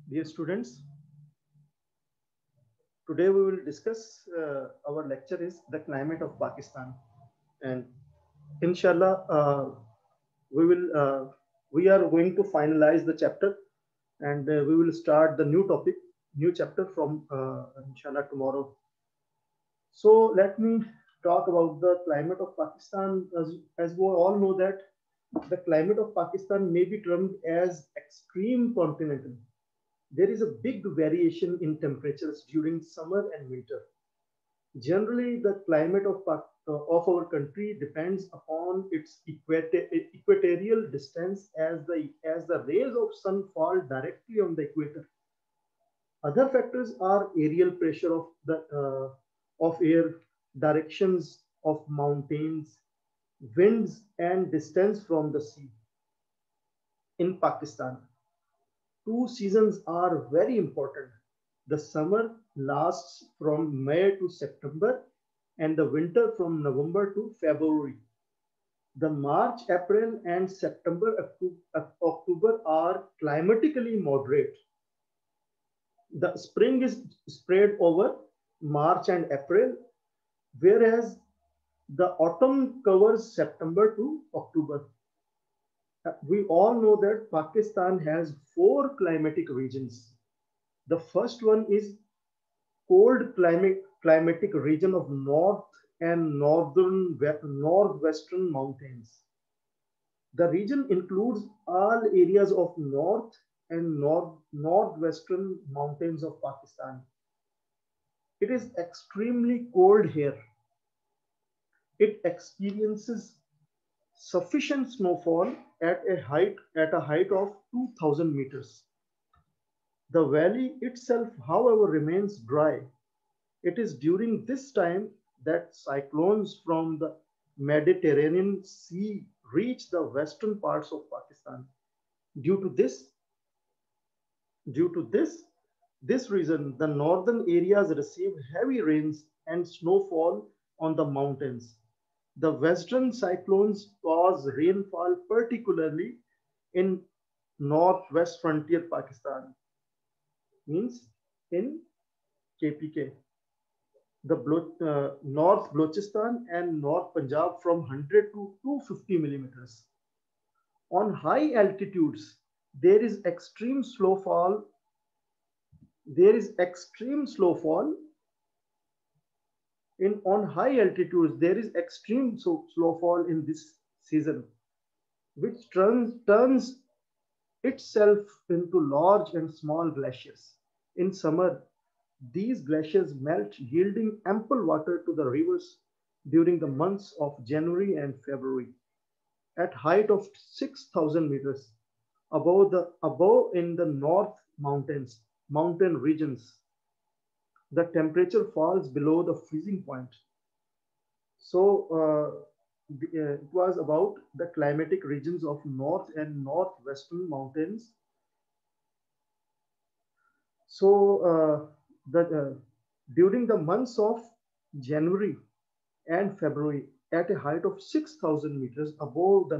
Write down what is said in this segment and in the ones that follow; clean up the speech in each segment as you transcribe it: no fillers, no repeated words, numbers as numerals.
Dear students, today we will discuss our lecture is the climate of Pakistan, and inshallah we will we are going to finalize the chapter, and we will start the new topic, new chapter from inshallah tomorrow. So let me talk about the climate of Pakistan. As we all know that the climate of Pakistan may be termed as extreme continental. There is a big variation in temperatures during summer and winter. Generally, the climate of our country depends upon its equatorial distance as the rays of sun fall directly on the equator. Other factors are aerial pressure of air, directions of mountains, winds, and distance from the sea. In Pakistan, two seasons are very important. The summer lasts from May to September and the winter from November to February. The March, April, and September, October are climatically moderate. The spring is spread over March and April, whereas the autumn covers September to October. We all know that Pakistan has four climatic regions. The first one is cold climatic region of north and northwestern mountains. The region includes all areas of north and northwestern mountains of Pakistan. It is extremely cold here. It experiences sufficient snowfall at a height of 2000 meters. The valley itself, however, remains dry. It is during this time that cyclones from the Mediterranean Sea reach the western parts of Pakistan. Due to this, due to this reason, the northern areas receive heavy rains and snowfall on the mountains. The western cyclones cause rainfall, particularly in northwest frontier Pakistan, means in KPK, the North Balochistan and North Punjab from 100 to 250 millimeters. On high altitudes, there is extreme snowfall. There is extreme snowfall in on high altitudes. There is extreme snowfall in this season, which turns itself into large and small glaciers. In summer, these glaciers melt, yielding ample water to the rivers during the months of January and February. At height of 6,000 meters above in the north mountain regions, the temperature falls below the freezing point. So it was about the climatic regions of north and northwestern mountains. So during the months of January and February, at a height of 6,000 meters above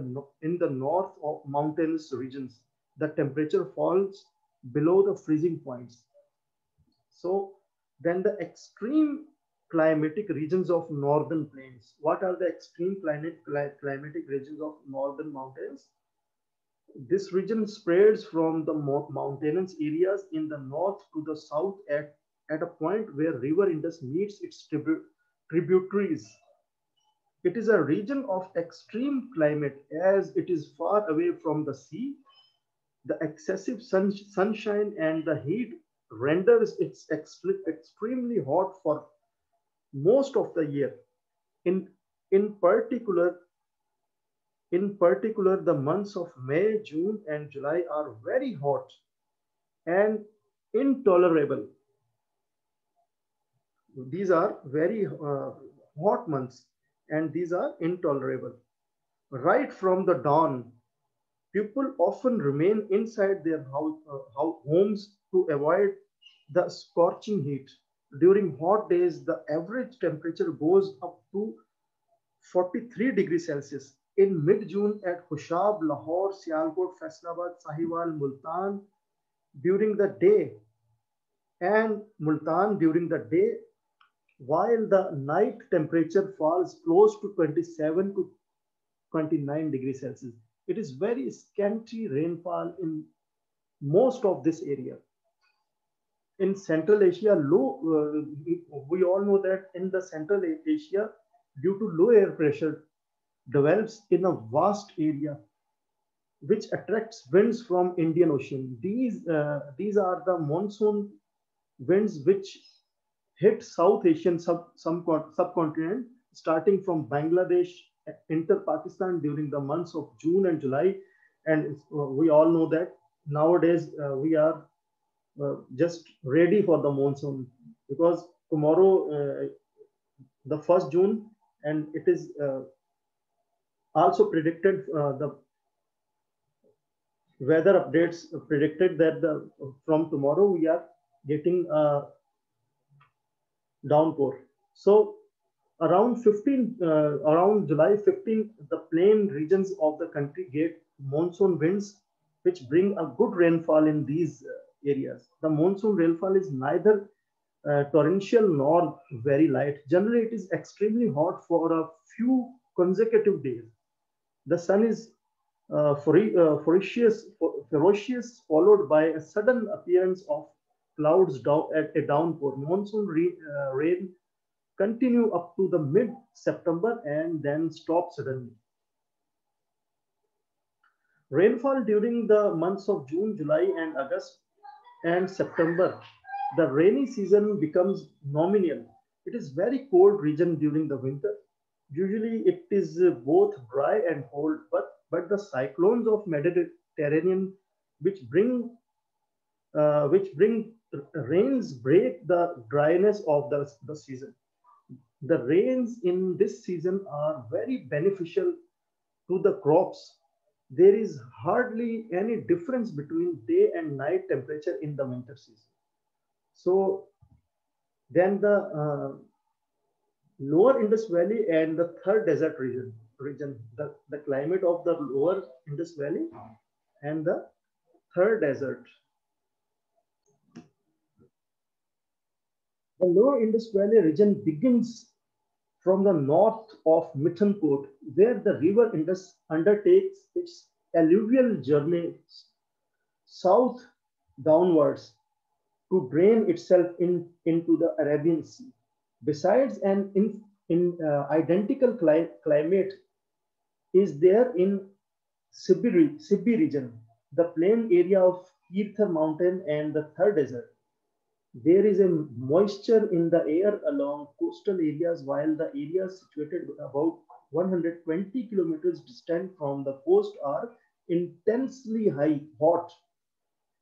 in the north of mountainous regions, the temperature falls below the freezing points. So then the extreme climatic regions of northern plains. What are the extreme climatic regions of northern mountains? This region spreads from the mountainous areas in the north to the south at a point where river Indus meets its tributaries. It is a region of extreme climate as it is far away from the sea. The excessive sunshine and the heat renders it extremely hot for most of the year. In, in particular, the months of May, June, and July are very hot and intolerable. These are very hot months and these are intolerable. Right from the dawn, people often remain inside their homes to avoid the scorching heat. During hot days, the average temperature goes up to 43 degrees Celsius. In mid-June at Hushab, Lahore, Sialkot, Faisalabad, Sahiwal, Multan, during the day and Multan during the day, while the night temperature falls close to 27 to 29 degrees Celsius. It is very scanty rainfall in most of this area. In Central Asia, we all know that in the Central Asia, due to low air pressure, develops in a vast area which attracts winds from Indian Ocean. These are the monsoon winds which hit South Asian subcontinent, starting from Bangladesh, enter Pakistan during the months of June and July. And we all know that nowadays we are just ready for the monsoon, because tomorrow, the 1st June, and it is also predicted, the weather updates predicted that from tomorrow we are getting a downpour. So around July 15, the plain regions of the country get monsoon winds, which bring a good rainfall in these areas. The monsoon rainfall is neither torrential nor very light. Generally, it is extremely hot for a few consecutive days. The sun is ferocious, followed by a sudden appearance of clouds at a downpour. Monsoon rain continue up to the mid-September and then stop suddenly. Rainfall during the months of June, July, and August and September, the rainy season becomes nominal. It is very cold region during the winter. Usually it is both dry and cold, but the cyclones of Mediterranean, which bring rains, break the dryness of the season. The rains in this season are very beneficial to the crops. There is hardly any difference between day and night temperature in the winter season. So then the lower Indus Valley and the third desert region, the climate of the lower Indus Valley and the third desert. The lower Indus Valley region begins from the north of Mithankot, where the river Indus undertakes its alluvial journey south downwards to drain itself into the Arabian Sea. Besides, an identical climate is there in Sibi region, the plain area of Kirthar mountain and the third desert. There is a moisture in the air along coastal areas, while the areas situated about 120 kilometers distant from the coast are intensely hot.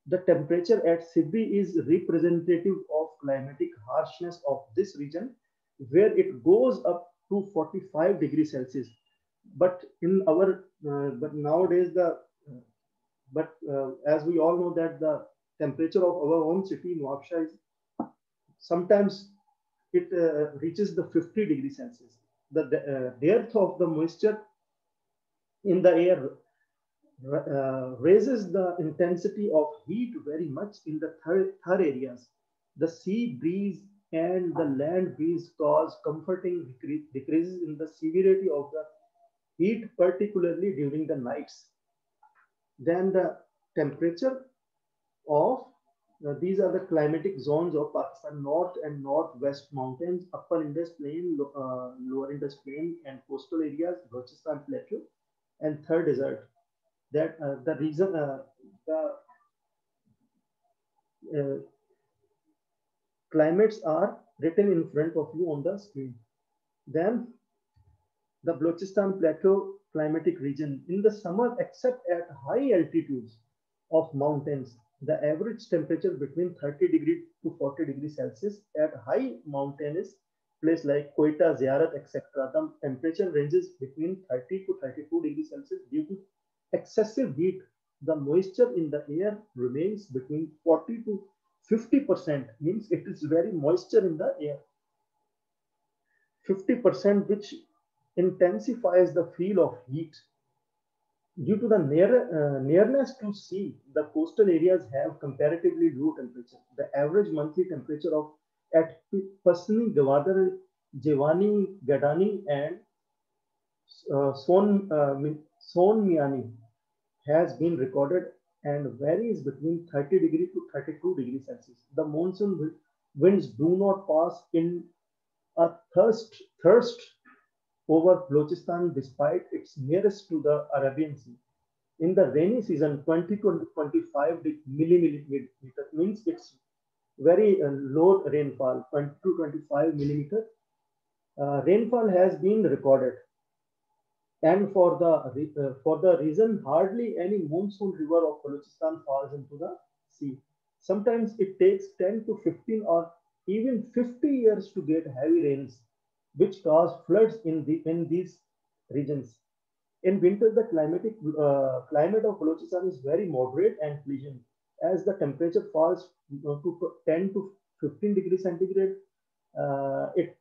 The temperature at Sibi is representative of climatic harshness of this region, where it goes up to 45 degrees Celsius. But in our, but nowadays as we all know that the temperature of our own city, Nuakcha, is sometimes it reaches the 50 degrees Celsius. The depth of the moisture in the air raises the intensity of heat very much in the third areas. The sea breeze and the land breeze cause comforting decreases in the severity of the heat, particularly during the nights. Then the temperature of these are the climatic zones of Pakistan: North and Northwest mountains, Upper Indus Plain, Lower Indus Plain, and coastal areas, Balochistan Plateau, and third desert. That the reason the climates are written in front of you on the screen. Then the Balochistan Plateau climatic region. In the summer, except at high altitudes of mountains, the average temperature between 30 degrees to 40 degrees Celsius. At high mountainous place like Quetta, Ziarat, etc., the temperature ranges between 30 to 32 degrees Celsius. Due to excessive heat, the moisture in the air remains between 40 to 50%, means it is very moisture in the air. 50%, which intensifies the feel of heat. Due to the nearness to sea, the coastal areas have comparatively low temperature. The average monthly temperature of at Pasni, Gwadar, Jewani, Gadani, and Sonmiani has been recorded and varies between 30 degree to 32 degrees Celsius. The monsoon winds do not pass in a thirst over Balochistan despite its nearest to the Arabian Sea. In the rainy season, 20 to 25 millimeter means it's very low rainfall, 20 to 25 millimeter. Rainfall has been recorded, and for the reason hardly any monsoon river of Balochistan falls into the sea. Sometimes it takes 10 to 15 or even 50 years to get heavy rains, which cause floods in these regions. In winter, the climate of Balochistan is very moderate and pleasant, as the temperature falls to 10 to 15 degrees centigrade. It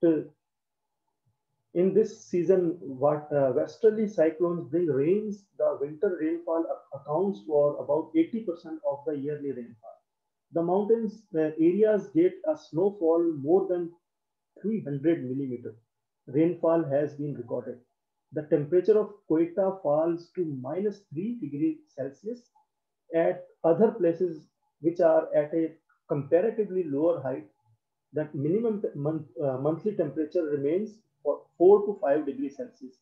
In this season, what westerly cyclones bring rains, the winter rainfall accounts for about 80% of the yearly rainfall. The mountains areas get a snowfall more than 300 millimeter. Rainfall has been recorded. The temperature of Quetta falls to minus 3 degrees Celsius. At other places which are at a comparatively lower height, that minimum monthly temperature remains for 4 to 5 degrees Celsius.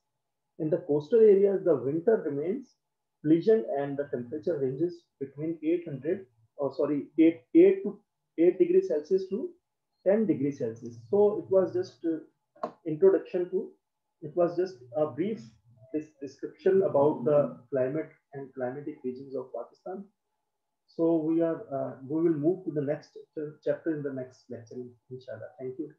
In the coastal areas, the winter remains pleasant and the temperature ranges between 8 to 8 degrees Celsius to 10 degrees Celsius. So it was just introduction to, it was just a brief description about the climate and climatic regions of Pakistan. So we will move to the next chapter in the next lecture, inshallah. Thank you.